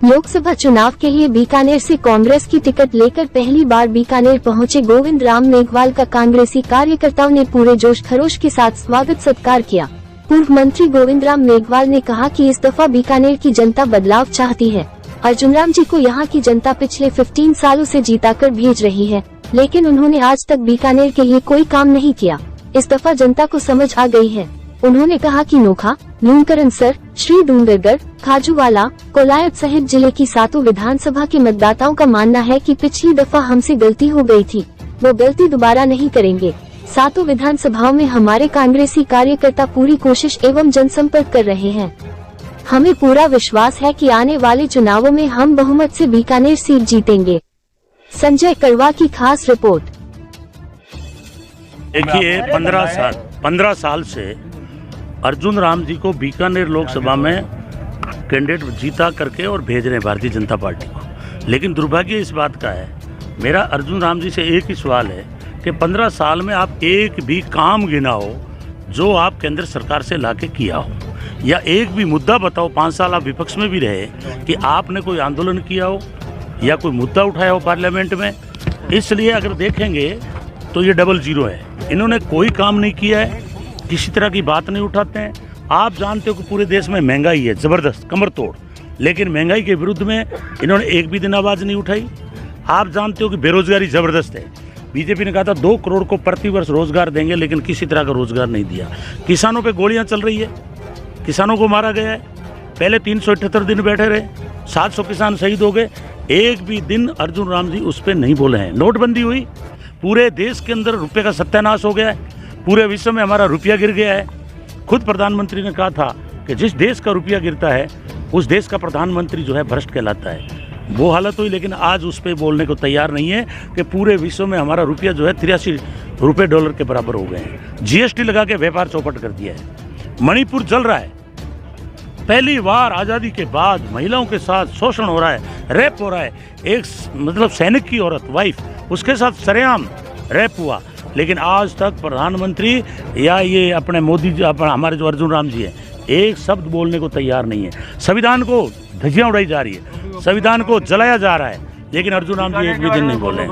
लोकसभा चुनाव के लिए बीकानेर से कांग्रेस की टिकट लेकर पहली बार बीकानेर पहुंचे गोविंद राम मेघवाल का कांग्रेसी कार्यकर्ताओं ने पूरे जोश खरोश के साथ स्वागत सत्कार किया। पूर्व मंत्री गोविंद राम मेघवाल ने कहा कि इस दफा बीकानेर की जनता बदलाव चाहती है। अर्जुन राम जी को यहाँ की जनता पिछले 15 सालों से जीताकर भेज रही है, लेकिन उन्होंने आज तक बीकानेर के लिए कोई काम नहीं किया। इस दफा जनता को समझ आ गई है। उन्होंने कहा कि नोखा, लूणकरणसर, श्री डूंगरगढ़, खाजूवाला, कोलायत सहित जिले की 7 विधानसभा के मतदाताओं का मानना है कि पिछली दफा हमसे गलती हो गई थी, वो गलती दोबारा नहीं करेंगे। 7 विधानसभाओं में हमारे कांग्रेसी कार्यकर्ता पूरी कोशिश एवं जनसंपर्क कर रहे हैं। हमें पूरा विश्वास है कि आने वाले चुनावों में हम बहुमत से बीकानेर सीट जीतेंगे। संजय करवा की खास रिपोर्ट। देखिए 15 साल से अर्जुन राम जी को बीकानेर लोकसभा में कैंडिडेट जीता करके और भेज रहे हैं भारतीय जनता पार्टी को। लेकिन दुर्भाग्य इस बात का है, मेरा अर्जुन राम जी से एक ही सवाल है कि 15 साल में आप एक भी काम गिनाओ जो आप केंद्र सरकार से लाके किया हो, या एक भी मुद्दा बताओ। 5 साल आप विपक्ष में भी रहे कि आपने कोई आंदोलन किया हो या कोई मुद्दा उठाया हो पार्लियामेंट में। इसलिए अगर देखेंगे तो ये डबल जीरो है। इन्होंने कोई काम नहीं किया है, किसी तरह की बात नहीं उठाते हैं। आप जानते हो कि पूरे देश में महंगाई है ज़बरदस्त, कमर तोड़, लेकिन महंगाई के विरुद्ध में इन्होंने एक भी दिन आवाज़ नहीं उठाई। आप जानते हो कि बेरोजगारी ज़बरदस्त है। बीजेपी ने कहा था 2 करोड़ को प्रति वर्ष रोजगार देंगे, लेकिन किसी तरह का रोजगार नहीं दिया। किसानों पे गोलियां चल रही है, किसानों को मारा गया है। पहले 378 दिन बैठे रहे, 700 किसान शहीद हो गए। एक भी दिन अर्जुन राम जी उस पर नहीं बोले हैं। नोटबंदी हुई, पूरे देश के अंदर रुपये का सत्यानाश हो गया है, पूरे विश्व में हमारा रुपया गिर गया है। खुद प्रधानमंत्री ने कहा था कि जिस देश का रुपया गिरता है उस देश का प्रधानमंत्री जो है भ्रष्ट कहलाता है। वो हालत हुई, लेकिन आज उस पर बोलने को तैयार नहीं है कि पूरे विश्व में हमारा रुपया जो है 83 रुपये डॉलर के बराबर हो गए हैं। जीएसटी लगा के व्यापार चौपट कर दिया है। मणिपुर जल रहा है। पहली बार आज़ादी के बाद महिलाओं के साथ शोषण हो रहा है, रेप हो रहा है। एक मतलब सैनिक की औरत, वाइफ, उसके साथ सरेआम रेप हुआ, लेकिन आज तक प्रधानमंत्री या ये अपने मोदी जी, हमारे जो अर्जुन राम जी हैं, एक शब्द बोलने को तैयार नहीं है। संविधान को धज्जियां उड़ाई जा रही है, संविधान को जलाया जा रहा है, लेकिन अर्जुन राम जी एक भी दिन नहीं बोले।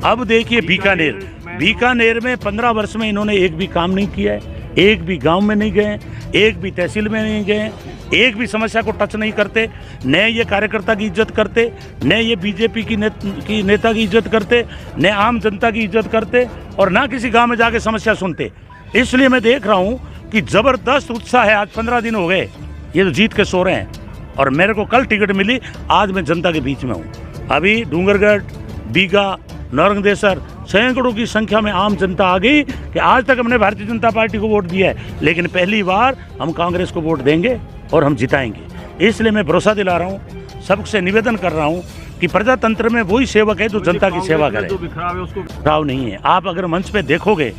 अब देखिए बीकानेर में 15 वर्ष में इन्होंने एक भी काम नहीं किया है। एक भी गांव में नहीं गए, एक भी तहसील में नहीं गए, एक भी समस्या को टच नहीं करते। न ये कार्यकर्ता की इज्जत करते, न ये बीजेपी की नेता की इज्जत करते, न आम जनता की इज्जत करते, और ना किसी गांव में जाके समस्या सुनते। इसलिए मैं देख रहा हूं कि ज़बरदस्त उत्साह है। आज 15 दिन हो गए ये तो जीत के सो रहे हैं, और मेरे को कल टिकट मिली। आज मैं जनता के बीच में हूँ। अभी डूंगरगढ़, बीघा, नौरंगदेसर सैकड़ों की संख्या में आम जनता आ गई कि आज तक हमने भारतीय जनता पार्टी को वोट दिया है, लेकिन पहली बार हम कांग्रेस को वोट देंगे और हम जिताएंगे। इसलिए मैं भरोसा दिला रहा हूँ, सबसे निवेदन कर रहा हूँ कि प्रजातंत्र में वही सेवक है जो जनता की सेवा करे। बिखराव नहीं है। आप अगर मंच पे देखोगे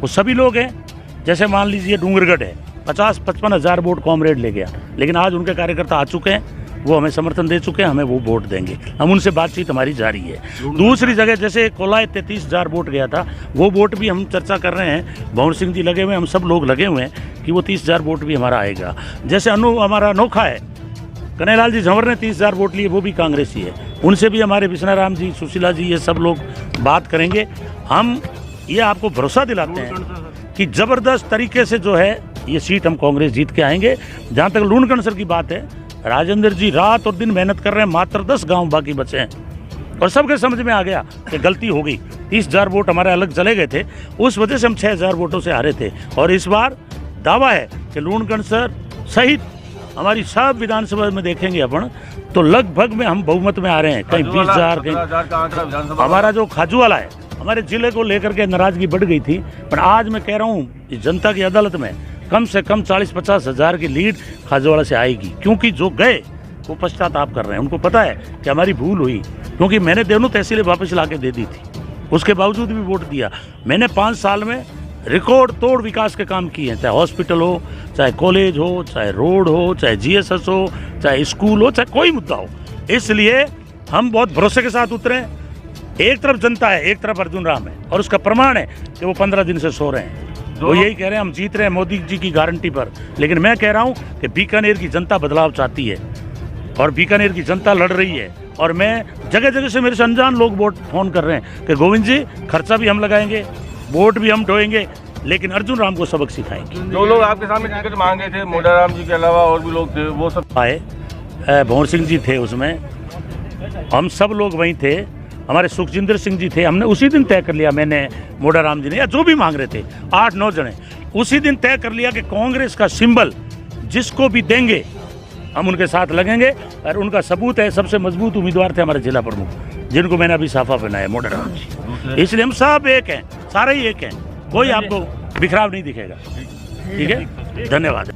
वो सभी लोग हैं। जैसे मान लीजिए डूंगरगढ़ है, 50-55 हज़ार वोट कॉमरेड ले गया, लेकिन आज उनके कार्यकर्ता आ चुके हैं, वो हमें समर्थन दे चुके हैं, हमें वो वोट देंगे। हम उनसे बातचीत हमारी जारी है। दूसरी जगह जैसे कोलायत 33,000 वोट गया था, वो वोट भी हम चर्चा कर रहे हैं। भवन सिंह जी लगे हुए हैं, हम सब लोग लगे हुए हैं कि वो 30,000 वोट भी हमारा आएगा। जैसे हमारा नोखा है, कन्हैयालाल जी झंवर ने 30,000 वोट लिए, वो भी कांग्रेसी है। उनसे भी हमारे विष्णाराम जी, सुशीला जी, ये सब लोग बात करेंगे। हम ये आपको भरोसा दिलाते हैं कि ज़बरदस्त तरीके से जो है ये सीट हम कांग्रेस जीत के आएंगे। जहाँ तक लूणकरणसर की बात है, राजेंद्र जी रात और दिन मेहनत कर रहे हैं, मात्र 10 गांव बाकी बचे हैं, और सबके समझ में आ गया कि गलती हो गई। 30,000 वोट हमारे अलग चले गए थे, उस वजह से हम 6,000 वोटों से हारे थे। और इस बार दावा है कि लूणकरणसर सहित हमारी सब विधानसभा में देखेंगे अपन तो लगभग में हम बहुमत में आ रहे हैं। कहीं 20,000, कहीं हमारा जो खाजूवाला है, हमारे जिले को लेकर के नाराजगी बढ़ गई थी, पर आज मैं कह रहा हूँ इस जनता की अदालत में कम से कम 40-50 हज़ार की लीड खाजूवाला से आएगी, क्योंकि जो गए वो पश्चाताप कर रहे हैं। उनको पता है कि हमारी भूल हुई, क्योंकि मैंने दोनों तहसीलें वापस ला के दे दी थी, उसके बावजूद भी वोट दिया। मैंने 5 साल में रिकॉर्ड तोड़ विकास के काम किए हैं, चाहे हॉस्पिटल हो, चाहे कॉलेज हो, चाहे रोड हो, चाहे GSS हो, चाहे स्कूल हो, चाहे कोई मुद्दा हो। इसलिए हम बहुत भरोसे के साथ उतरे। एक तरफ जनता है, एक तरफ अर्जुन राम है, और उसका प्रमाण है कि वो 15 दिन से सो रहे हैं। वो यही कह रहे हैं हम जीत रहे हैं मोदी जी की गारंटी पर, लेकिन मैं कह रहा हूँ कि बीकानेर की जनता बदलाव चाहती है। और बीकानेर की जनता लड़ रही है। और मैं जगह जगह से मेरे से अनजान लोग वोट फोन कर रहे हैं कि गोविंद जी खर्चा भी हम लगाएंगे, वोट भी हम ढोएंगे, लेकिन अर्जुन राम को सबक सिखाएंगे। जो लोग आपके सामने टिकट मांगे थे, मोडाराम जी के अलावा और भी लोग थे, वो सब आए। भंवर सिंह जी थे उसमें, हम सब लोग वहीं थे, हमारे सुखजिंदर सिंह जी थे। हमने उसी दिन तय कर लिया, मैंने, मोडाराम जी ने, या जो भी मांग रहे थे 8-9 जने, उसी दिन तय कर लिया कि कांग्रेस का सिंबल जिसको भी देंगे हम उनके साथ लगेंगे। और उनका सबूत है, सबसे मजबूत उम्मीदवार थे हमारे जिला प्रमुख, जिनको मैंने अभी साफा पहनाया, मोडाराम जी। इसलिए हम सब एक हैं, सारे ही एक हैं, कोई आपको बिखराव नहीं दिखेगा। ठीक है, धन्यवाद।